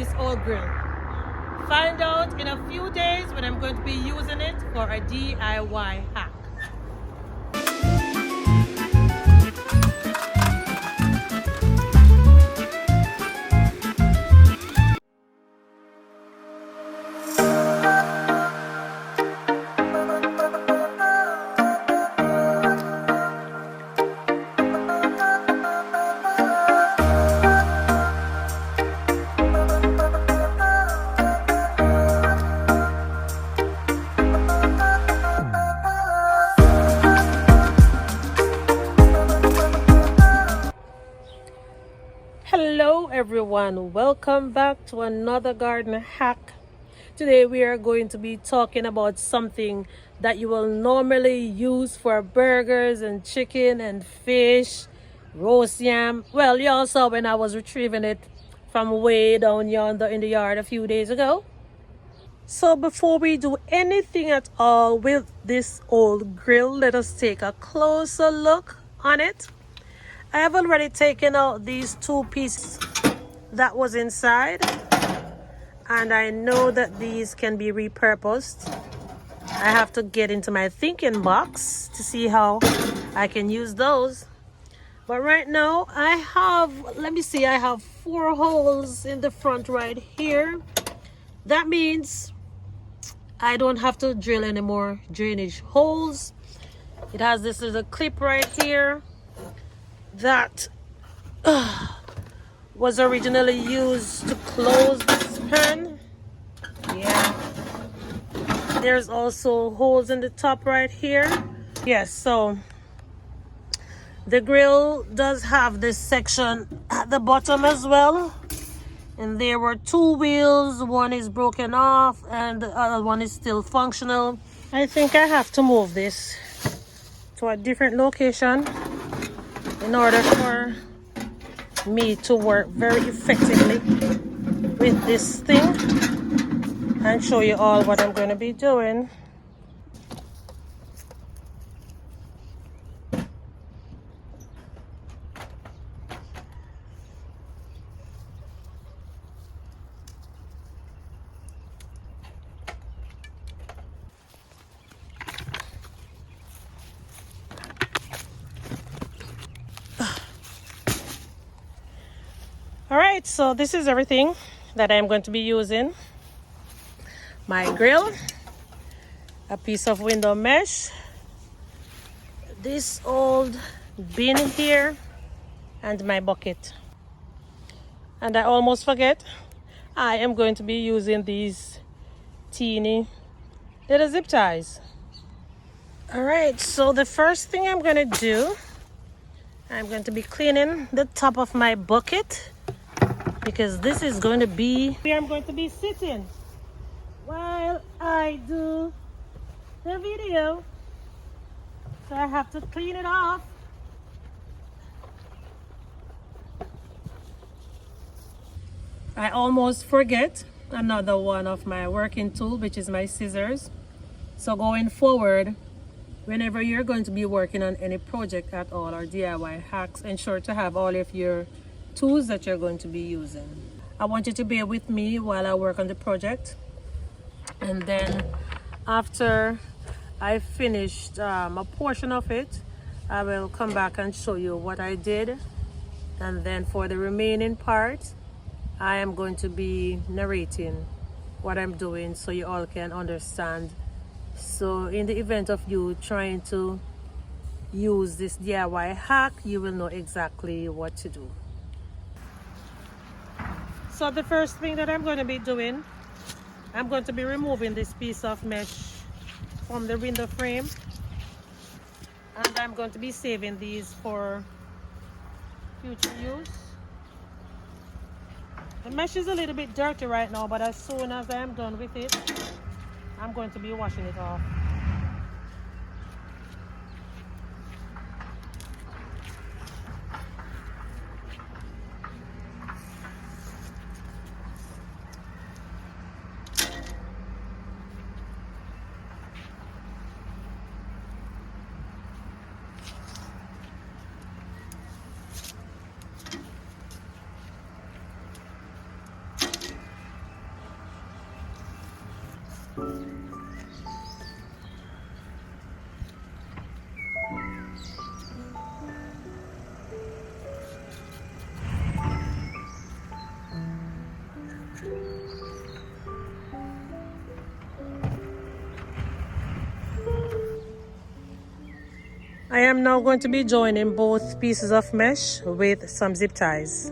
this old grill? Find out in a few days when I'm going to be using it for a DIY hack. Hello everyone, welcome back to another garden hack. Today we are going to be talking about something that you will normally use for burgers and chicken and fish, roast yam. Well, you all saw when I was retrieving it from way down yonder in the yard a few days ago. So before we do anything at all with this old grill, let us take a closer look on it. I have already taken out these two pieces that was inside, and I know that these can be repurposed. I have to get into my thinking box to see how I can use those. But right now I have, let me see, I have 4 holes in the front right here. That means I don't have to drill any more drainage holes. It has this little clip right here that was originally used to close this pan. Yeah, there's also holes in the top right here. Yes, so the grill does have this section at the bottom as well, and there were 2 wheels. One is broken off and the other one is still functional. I think I have to move this to a different location in order for me to work very effectively with this thing and show you all what I'm going to be doing. All right, so this is everything that I'm going to be using. My grill, a piece of window mesh, this old bin here, and my bucket. And I almost forget, I am going to be using these teeny little zip ties. All right, so the first thing I'm going to do, I'm going to be cleaning the top of my bucket, because this is going to be where I'm going to be sitting while I do the video. So I have to clean it off. I almost forget another one of my working tool, which is my scissors. So going forward, whenever you're going to be working on any project at all or DIY hacks, ensure to have all of your tools that you're going to be using. I want you to bear with me while I work on the project, and then after I finished a portion of it, I will come back and show you what I did, and then for the remaining part I am going to be narrating what I'm doing so you all can understand. So in the event of you trying to use this DIY hack, you will know exactly what to do. So the first thing that I'm going to be doing, I'm going to be removing this piece of mesh from the window frame, and I'm going to be saving these for future use. The mesh is a little bit dirty right now, but as soon as I am done with it, I'm going to be washing it off. I am now going to be joining both pieces of mesh with some zip ties.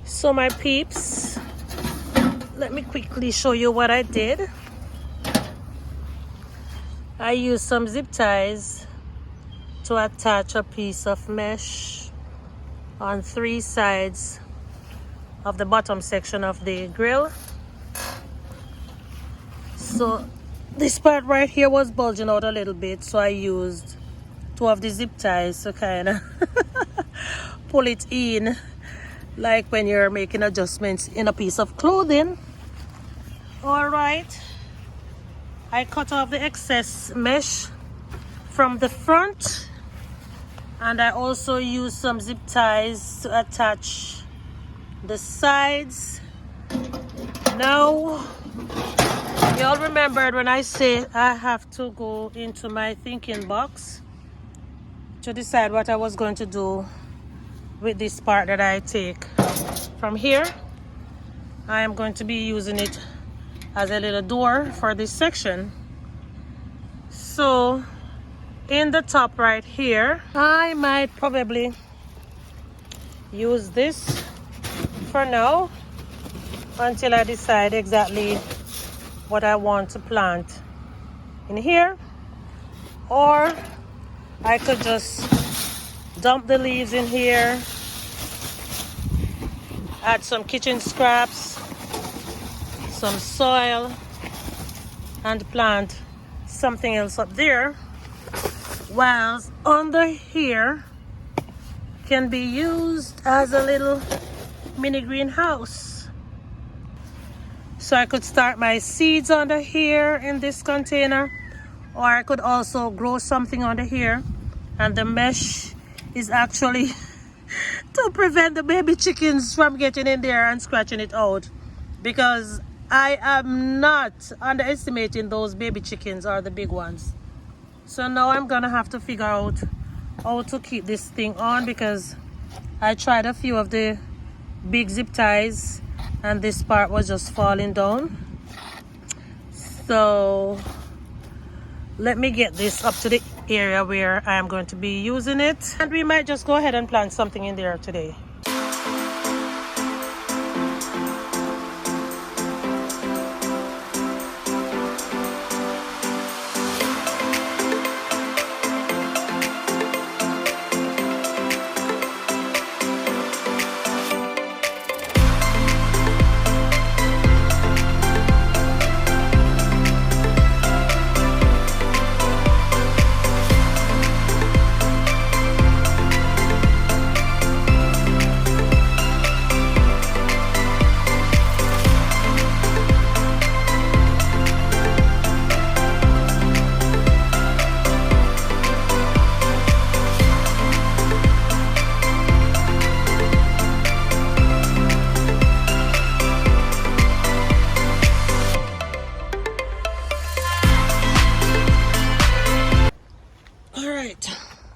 So my peeps, let me quickly show you what I did. I used some zip ties to attach a piece of mesh on 3 sides of the bottom section of the grill. So this part right here was bulging out a little bit, so I used 2 of the zip ties to kind of pull it in, like when you're making adjustments in a piece of clothing. All right, I cut off the excess mesh from the front, and I also used some zip ties to attach the sides. Now, y'all remembered when I said I have to go into my thinking box to decide what I was going to do with this part that I take from here. I am going to be using it as a little door for this section. So in the top right here, I might probably use this for now until I decide exactly what I want to plant in here, or I could just dump the leaves in here, add some kitchen scraps, some soil, and plant something else up there, whilst under here can be used as a little mini greenhouse. So I could start my seeds under here in this container, or I could also grow something under here, and the mesh is actually to prevent the baby chickens from getting in there and scratching it out, because I am not underestimating those baby chickens or the big ones. So now I'm gonna have to figure out how to keep this thing on, because I tried a few of the big zip ties and this part was just falling down. So let me get this up to the area where I am going to be using it, and we might just go ahead and plant something in there today.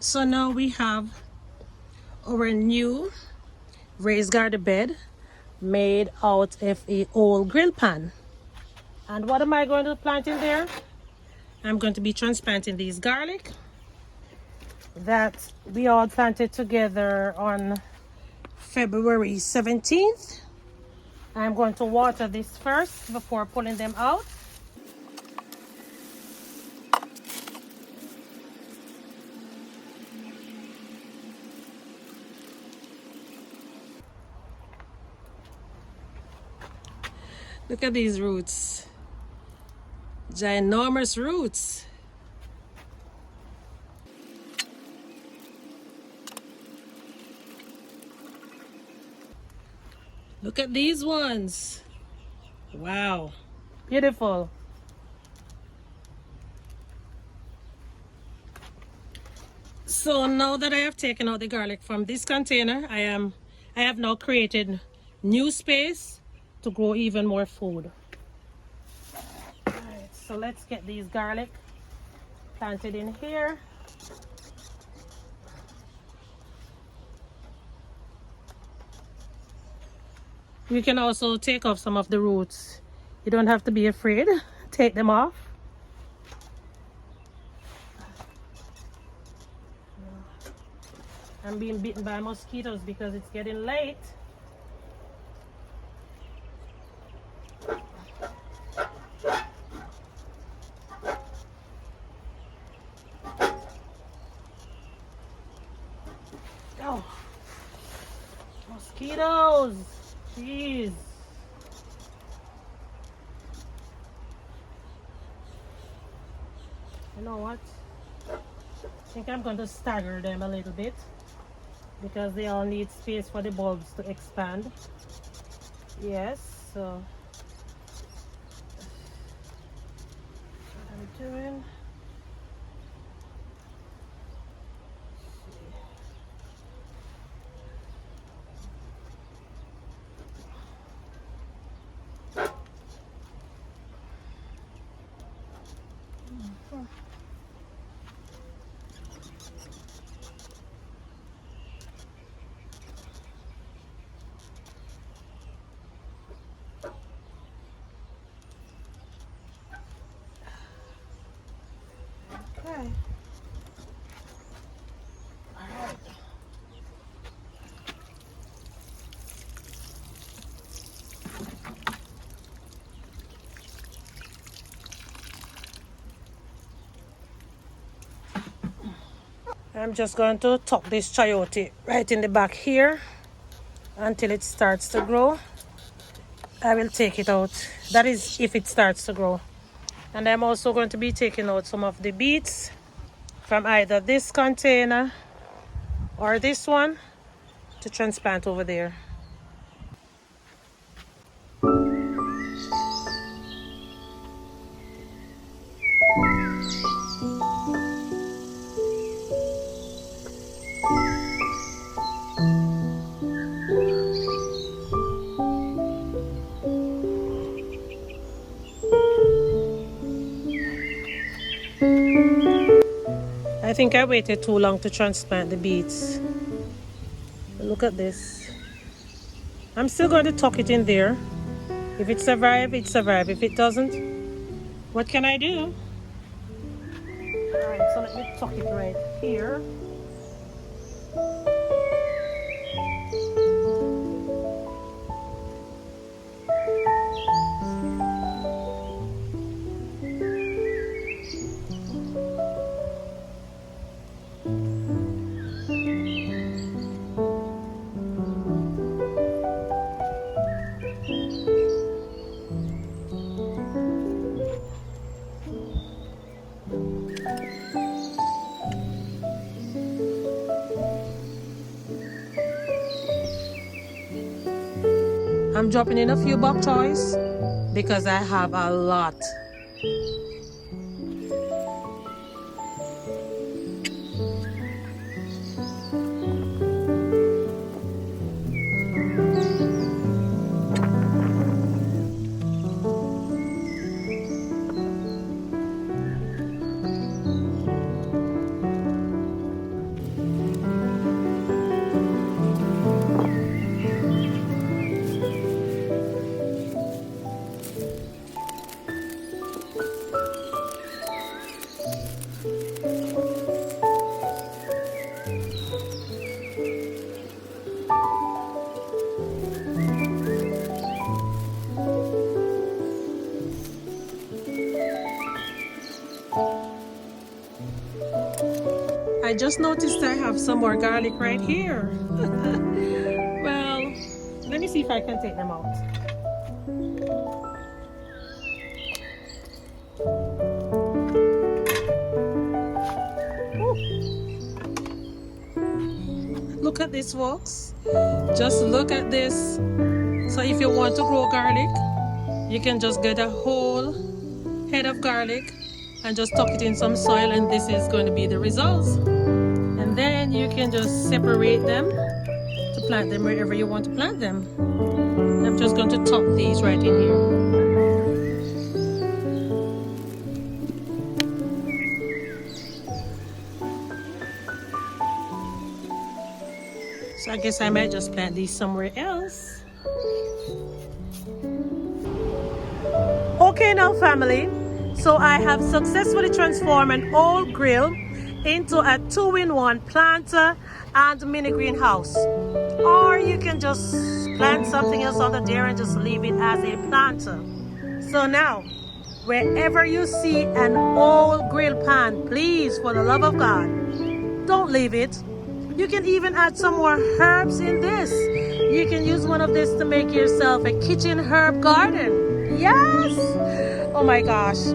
So now we have our new raised garden bed made out of a old grill pan. And what am I going to plant in there? I'm going to be transplanting these garlic that we all planted together on February 17th. I'm going to water this first before pulling them out. Look at these roots. Ginormous roots. Look at these ones. Wow. Beautiful. So now that I have taken out the garlic from this container, I have now created new space to grow even more food. Alright, so let's get these garlic planted in here. You can also take off some of the roots. You don't have to be afraid. Take them off. I'm being bitten by mosquitoes because it's getting late. Oh, mosquitoes. Jeez. You know what? I think I'm going to stagger them a little bit because they all need space for the bulbs to expand. Yes, so what I'm doing. Okay. All right. I'm just going to tuck this chayote right in the back here until it starts to grow. I will take it out. That is if it starts to grow. And I'm also going to be taking out some of the beets from either this container or this one to transplant over there. I think I waited too long to transplant the beets. Look at this. I'm still going to tuck it in there. If it survives, it survives. If it doesn't, what can I do? Alright, so let me tuck it right here. I'm dropping in a few bok choys because I have a lot. I just noticed I have some more garlic right here. Well, let me see if I can take them out. Ooh. Look at this, folks. Just look at this. So if you want to grow garlic, you can just get a whole head of garlic and just tuck it in some soil, and this is going to be the results. And then you can just separate them to plant them wherever you want to plant them. I'm just going to tuck these right in here. So I guess I might just plant these somewhere else. Okay now, family. So I have successfully transformed an old grill into a 2-in-1 planter and mini greenhouse. Or you can just plant something else under there and just leave it as a planter. So now, wherever you see an old grill pan, please, for the love of God, don't leave it. You can even add some more herbs in this. You can use one of this to make yourself a kitchen herb garden. Yes! Oh my gosh.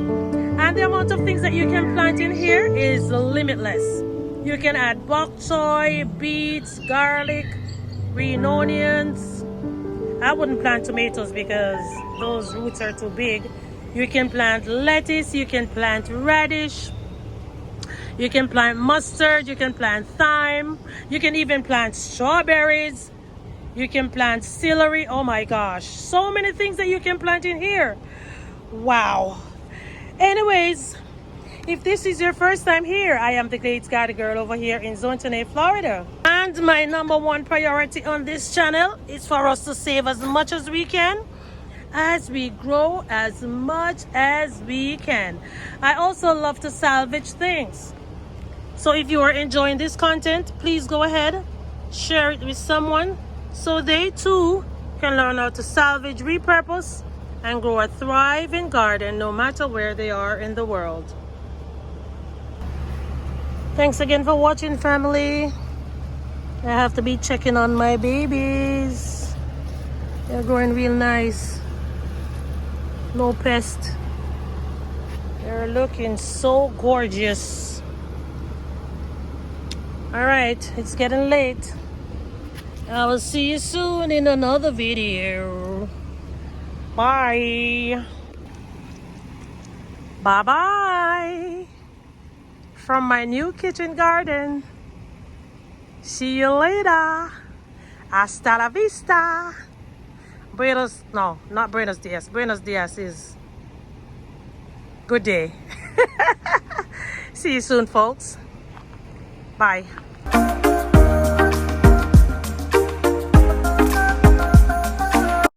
And the amount of things that you can plant in here is limitless. You can add bok choy, beets, garlic, green onions. I wouldn't plant tomatoes because those roots are too big. You can plant lettuce, you can plant radish, you can plant mustard, you can plant thyme, you can even plant strawberries, you can plant celery. Oh my gosh, so many things that you can plant in here. Wow. Anyways, if this is your first time here, I am the Glades Garden Girl over here in Zone 10, Florida. And my #1 priority on this channel is for us to save as much as we can, as we grow as much as we can. I also love to salvage things. So if you are enjoying this content, please go ahead, share it with someone so they too can learn how to salvage, repurpose, and grow a thriving garden no matter where they are in the world. Thanks again for watching, family. I have to be checking on my babies. They're growing real nice. No pest. They're looking so gorgeous. Alright, it's getting late. I will see you soon in another video. Bye. Bye-bye. From my new kitchen garden. See you later. Hasta la vista. Not Buenos Dias. Buenos Dias is good day. See you soon, folks. Bye.